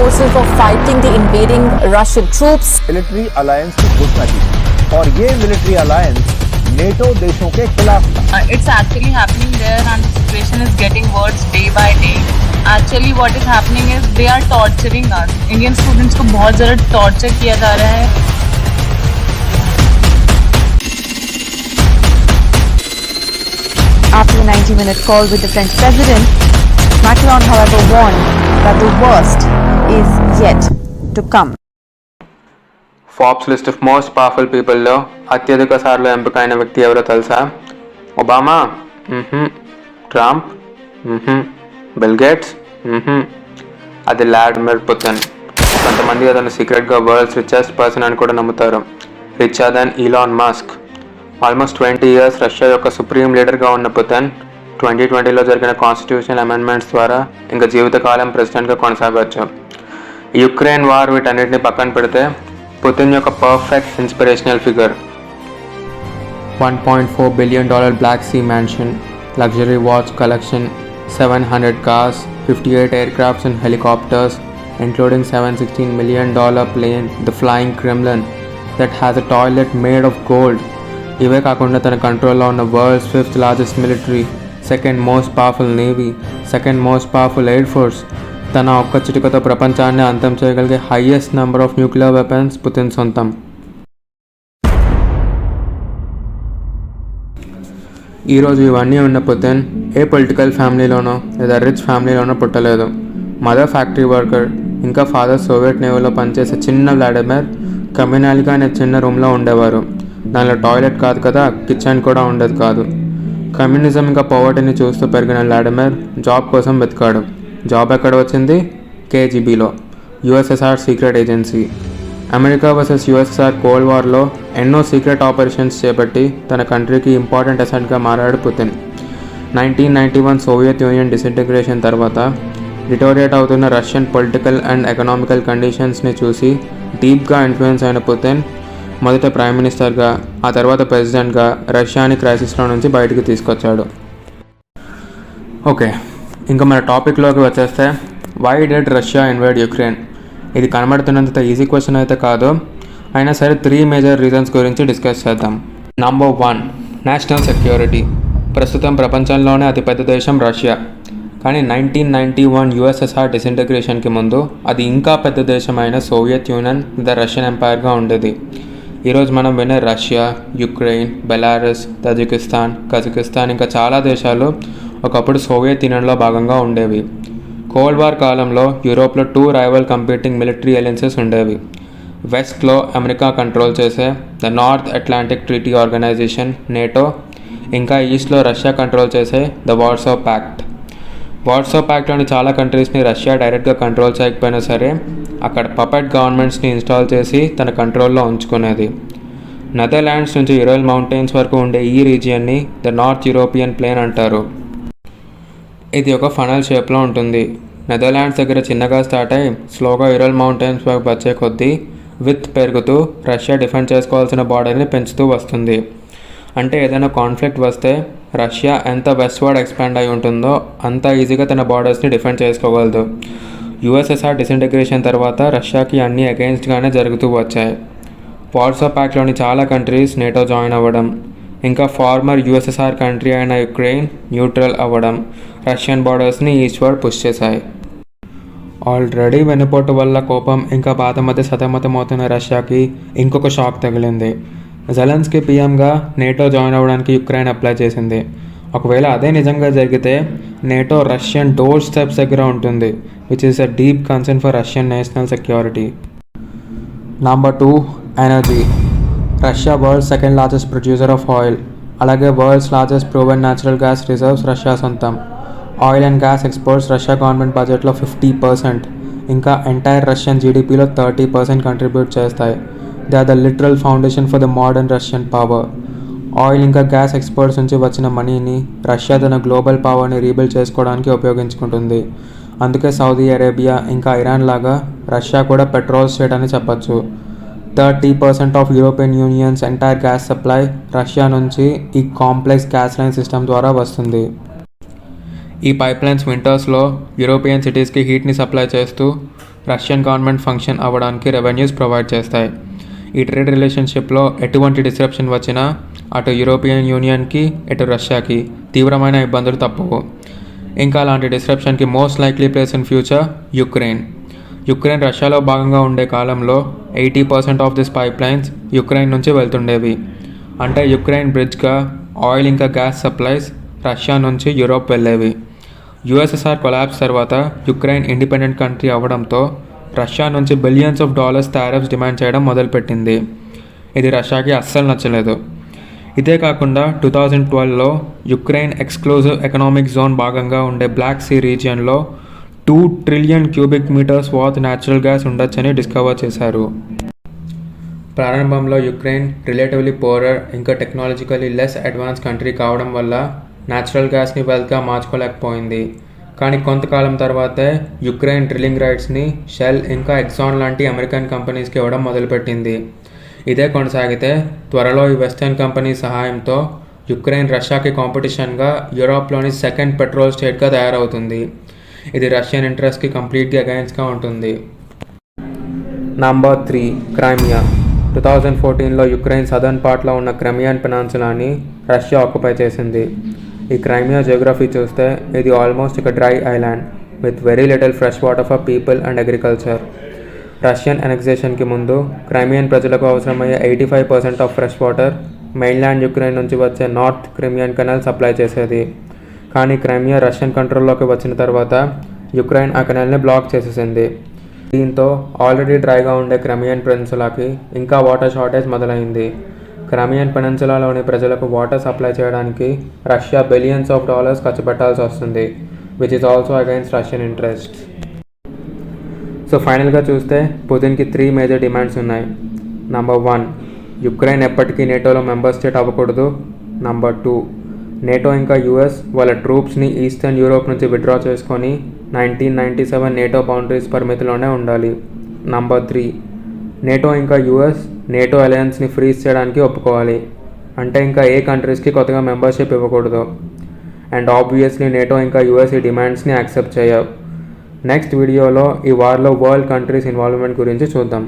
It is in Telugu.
forces were fighting the invading Russian troops. Military alliance की घोषणा की और ये मिलिट्री अलायंस नेटो देशों के खिलाफ था। It's actually happening there and the situation is getting worse day by day. Actually what is happening is they are torturing us. Indian students को बहुत ज़्यादा torture किया जा रहा है। After a 90-minute call with the French president, Macron, however, warned that the worst is yet to come. Forbes list of most powerful పీపుల్లో అత్యధిక సార్లు ఎంపికైన వ్యక్తి ఎవరో తెలుసా? ఒబామా? ట్రంప్? Bill Gates? అది వ్లాడిమిర్ పుతిన్. కొంతమంది అతను సీక్రెట్గా వరల్డ్స్ రిచెస్ట్ పర్సన్ అని కూడా నమ్ముతారు. Richer than Elon Musk. Almost 20 years Russia యొక్క సుప్రీం లీడర్గా ఉన్న పుతిన్ 2020లో జరిగిన కాన్స్టిట్యూషనల్ అమెండ్మెంట్స్ ద్వారా ఇంకా జీవితకాలం ప్రెసిడెంట్గా కొనసాగవచ్చు. యుక్రెయిన్ వార్ వీటన్నిటిని పక్కన పెడితే పుతిన్ యొక్క perfect inspirational figure. $1.4 billion Black Sea mansion, luxury watch collection, 700 cars, 58 aircrafts and helicopters, including $716 million plane, the Flying Kremlin, that has a toilet made of gold. ఇవే కాకుండా తన కంట్రోల్లో ఉన్న world's 5th largest military, 2nd most powerful navy, 2nd most powerful air force, తన ఒక్క చిటికతో ప్రపంచాన్ని అంతం చేయగలిగే highest number of nuclear weapons Putin సొంతం. ఈరోజు ఇవన్నీ ఉన్న పుతిన్ ఏ పొలిటికల్ ఫ్యామిలీలోనో లేదా రిచ్ ఫ్యామిలీలోనో పుట్టలేదు. మదర్ ఫ్యాక్టరీ వర్కర్, ఇంకా ఫాదర్ సోవియట్ నేవీలో పనిచేసే చిన్న వ్లాడిమిర్ కమ్యూనల్గా అనే చిన్న రూమ్లో ఉండేవారు. దానిలో టాయిలెట్ కాదు కదా, కిచెన్ కూడా ఉండేది కాదు. కమ్యూనిజం ఇంకా పవర్టీని చూస్తూ పెరిగిన వ్లాడిమిర్ జాబ్ కోసం వెతికాడు. జాబ్ ఎక్కడ వచ్చింది? కేజీబీలో, USSR secret agency. America versus USSR cold వార్లో ఎన్నో సీక్రెట్ ఆపరేషన్స్ చేపట్టి తన కంట్రీకి ఇంపార్టెంట్ అసెట్గా మారాడు పుతిన్. 1991 సోవియట్ యూనియన్ డిసింటిగ్రేషన్ తర్వాత డిటోరియేట్ అవుతున్న రష్యన్ పొలిటికల్ అండ్ ఎకనామికల్ కండిషన్స్ని చూసి డీప్గా ఇన్ఫ్లుయెన్స్ అయిన పుతిన్ మొదట ప్రైమ్ మినిస్టర్గా, ఆ తర్వాత ప్రెసిడెంట్గా రష్యాని క్రైసిస్లో నుంచి బయటకు తీసుకొచ్చాడు. ఓకే, ఇంకా మన టాపిక్లోకి వచ్చేస్తే, why did Russia invade Ukraine? ఇది కనబడుతున్నంత ఈజీ క్వశ్చన్ అయితే కాదు. అయినా సరే 3 మేజర్ రీజన్స్ గురించి డిస్కస్ చేద్దాం. Number 1, national security. ప్రస్తుతం ప్రపంచంలోనే అతిపెద్ద దేశం రష్యా. కానీ 1991 యుఎస్ఎస్ఆర్ డిసింటిగ్రేషన్కి ముందు అది ఇంకా పెద్ద దేశమైన సోవియట్ యూనియన్ ద రష్యన్ ఎంపైర్గా ఉండేది. ఈరోజు మనం వినే Russia, Ukraine, Belarus, Tajikistan, Kazakhstan ఇంకా చాలా దేశాలు ఒకప్పుడు సోవియట్ యూనియన్లో భాగంగా ఉండేవి. కోల్డ్ వార్ కాలంలో యూరోప్లో 2 రైవల్ కంపీటింగ్ మిలిటరీ అలయన్సెస్ ఉండేవి. వెస్ట్లో అమెరికా కంట్రోల్ చేసే the North Atlantic Treaty Organization NATO, ఇంకా ఈస్ట్లో రష్యా కంట్రోల్ చేసే ద వార్సో ప్యాక్ట్. వార్సో ప్యాక్ట్లోని చాలా కంట్రీస్ని రష్యా డైరెక్ట్గా కంట్రోల్ చేయకపోయినా సరే అక్కడ పపెట్ గవర్నమెంట్స్ని ఇన్స్టాల్ చేసి తన కంట్రోల్లో ఉంచుకునేది. నెదర్లాండ్స్ నుంచి యురల్ మౌంటైన్స్ వరకు ఉండే ఈ రీజియన్ని ద నార్త్ యూరోపియన్ ప్లేన్ అంటారు. ఇది ఒక ఫనల్ షేప్లో ఉంటుంది. నెదర్లాండ్స్ దగ్గర చిన్నగా స్టార్ట్ అయ్యి స్లోగా యురల్ మౌంటైన్స్ వైపు వచ్చే కొద్దీ విత్ పెరుగుతూ రష్యా డిఫెండ్ చేసుకోవాల్సిన బార్డర్ని పెంచుతూ వస్తుంది. అంటే ఏదైనా కాన్ఫ్లిక్ట్ వస్తే రష్యా ఎంత వెస్ట్వర్డ్ ఎక్స్పాండ్ అయి ఉంటుందో అంత ఈజీగా తన బార్డర్స్ని డిఫెండ్ చేసుకోగలదు. యుఎస్ఎస్ఆర్ డిసింటిగ్రేషన్ తర్వాత రష్యాకి అన్నీ అగెయిన్స్ట్గానే జరుగుతూ వచ్చాయి. వార్సో ప్యాక్ట్లోని చాలా కంట్రీస్ నేటో జాయిన్ అవ్వడం, ఇంకా ఫార్మర్ యుఎస్ఎస్ఆర్ కంట్రీ అయిన యుక్రెయిన్ న్యూట్రల్ అవ్వడం రష్యన్ బార్డర్స్ని ఈస్ట్వర్డ్ పుష్ చేశాయి. ఆల్రెడీ వెనుపోటు వల్ల కోపం ఇంకా బాధ మధ్య సతమతమవుతున్న రష్యాకి ఇంకొక షాక్ తగిలింది. జెలెన్స్కీ పీఎంగా నేటో జాయిన్ అవ్వడానికి యుక్రెయిన్ అప్లై చేసింది. ఒకవేళ అదే నిజంగా జరిగితే నేటో రష్యన్ డోర్ స్టెప్స్ దగ్గర ఉంటుంది, which is a deep concern for Russian national security. Number 2, energy. Russia world's 2nd largest producer of oil. అలాగే world's largest proven natural gas reserves Russia సొంతం. Oil and gas exports Russia government బడ్జెట్లో 50%, ఇంకా ఎంటైర్ రష్యన్ జీడిపిలో 30% కంట్రిబ్యూట్ చేస్తాయి. They are the literal foundation for the modern Russian power. Oil ఇంకా గ్యాస్ ఎక్స్పోర్ట్స్ నుంచి వచ్చిన మనీని రష్యా తన గ్లోబల్ పవర్ని రీబిల్డ్ చేసుకోవడానికి ఉపయోగించుకుంటుంది. అందుకే సౌదీ అరేబియా ఇంకా ఇరాన్ లాగా రష్యా కూడా పెట్రోల్ స్టేట్ అని చెప్పచ్చు. 30% of European unions entire gas supply Russia నుంచి ఈ కాంప్లెక్స్ గ్యాస్ లైన్ సిస్టమ్ ద్వారా వస్తుంది. ఈ పైప్ లైన్స్ వింటర్స్లో యూరోపియన్ సిటీస్కి హీట్ని సప్లై చేస్తూ రష్యన్ గవర్నమెంట్ ఫంక్షన్ అవ్వడానికి రెవెన్యూస్ ప్రొవైడ్ చేస్తాయి. ఈ ట్రేడ్ రిలేషన్షిప్లో ఎటువంటి డిస్రప్షన్ వచ్చినా అటు యూరోపియన్ యూనియన్కి ఇటు రష్యాకి తీవ్రమైన ఇబ్బందులు తప్పవు. ఇంకా అలాంటి డిస్రప్షన్కి most likely place in future Ukraine రష్యాలో భాగంగా ఉండే కాలంలో 80% of this pipelines Ukraine నుంచి వెళ్తుండేవి. అంటే యుక్రెయిన్ బ్రిడ్జ్గా ఆయిల్ ఇంకా గ్యాస్ సప్లైస్ రష్యా నుంచి యూరోప్ వెళ్ళేవి. యుఎస్ఎస్ఆర్ కొలాప్స్ తర్వాత యుక్రెయిన్ ఇండిపెండెంట్ కంట్రీ అవ్వడంతో రష్యా నుంచి billions of dollars tariffs demand చేయడం మొదలుపెట్టింది. ఇది రష్యాకి అస్సలు నచ్చలేదు. ఇదే కాకుండా 2012లో యుక్రెయిన్ ఎక్స్క్లూజివ్ ఎకనామిక్ జోన్ భాగంగా ఉండే బ్లాక్ సీ రీజియన్లో 2 trillion cubic metres వాత్ natural gas ఉండొచ్చని డిస్కవర్ చేశారు. ప్రారంభంలో యుక్రెయిన్ రిలేటివ్లీ పోరర్ ఇంకా టెక్నాలజికలీ లెస్ అడ్వాన్స్ కంట్రీ కావడం వల్ల న్యాచురల్ గ్యాస్ని వెల్త్గా మార్చుకోలేకపోయింది. కానీ కొంతకాలం తర్వాతే యుక్రెయిన్ డ్రిల్లింగ్ రైట్స్ని షెల్ ఇంకా ఎక్సాన్ లాంటి అమెరికన్ కంపెనీస్కి ఇవ్వడం మొదలుపెట్టింది. ఇదే కొనసాగితే త్వరలో ఈ వెస్టర్న్ కంపెనీ సహాయంతో యుక్రెయిన్ రష్యాకి కాంపిటీషన్గా యూరోప్లోని సెకండ్ పెట్రోల్ స్టేట్గా తయారవుతుంది. ఇది రష్యన్ ఇంట్రెస్ట్కి కంప్లీట్గా అగైన్స్ట్గా ఉంటుంది. నంబర్ 3 క్రైమియా. 2014లో యుక్రెయిన్ సదర్న్ పార్ట్లో ఉన్న క్రైమియన్ పెనాన్సులాని రష్యా ఆక్యుపై చేసింది. ఈ క్రైమియా జియోగ్రఫీ చూస్తే ఇది ఆల్మోస్ట్ ఒక dry island with very little fresh water for people and agriculture. Russian అనెక్సేషన్కి ముందు క్రైమియన్ ప్రజలకు అవసరమయ్యే 85% of fresh water mainland Ukraine నుంచి వచ్చే నార్త్ క్రిమియన్ కెనాల్ సప్లై చేసేది. కానీ క్రైమియా రష్యన్ కంట్రోల్లోకి వచ్చిన తర్వాత యుక్రెయిన్ ఆ కెనాల్ని బ్లాక్ చేసేసింది. దీంతో ఆల్రెడీ డ్రైగా ఉండే క్రైమియన్ పెనిన్సులాకి ఇంకా వాటర్ షార్టేజ్ మొదలైంది. క్రైమియన్ పెనిన్సులాలోని ప్రజలకు వాటర్ సప్లై చేయడానికి రష్యా బిలియన్స్ ఆఫ్ డాలర్స్ ఖర్చు పెట్టాల్సి వస్తుంది, which is also against Russian interest. So ఫైనల్గా చూస్తే పుతిన్కి 3 మేజర్ డిమాండ్స్ ఉన్నాయి. నంబర్ 1, యుక్రెయిన్ ఎప్పటికీ నేటోలో మెంబర్ స్టేట్ అవ్వకూడదు. నంబర్ 2, నేటో ఇంకా యుఎస్ వాళ్ళ ట్రూప్స్ని ఈస్టర్న్ యూరోప్ నుంచి విత్డ్రా చేసుకొని 1997 నేటో బౌండరీస్ పరిమితిలోనే ఉండాలి. నంబర్ 3, నేటో ఇంకా యుఎస్ నేటో అలయన్స్ని ఫ్రీజ్ చేయడానికి ఒప్పుకోవాలి. అంటే ఇంకా ఏ కంట్రీస్కి కొత్తగా మెంబర్షిప్ ఇవ్వకూడదు. అండ్ ఆబ్వియస్లీ నేటో ఇంకా యుఎస్ ఈ డిమాండ్స్ని యాక్సెప్ట్ చేయవు. నెక్స్ట్ వీడియోలో ఈ వార్లో వరల్డ్ కంట్రీస్ ఇన్వాల్వ్మెంట్ గురించి చూద్దాం.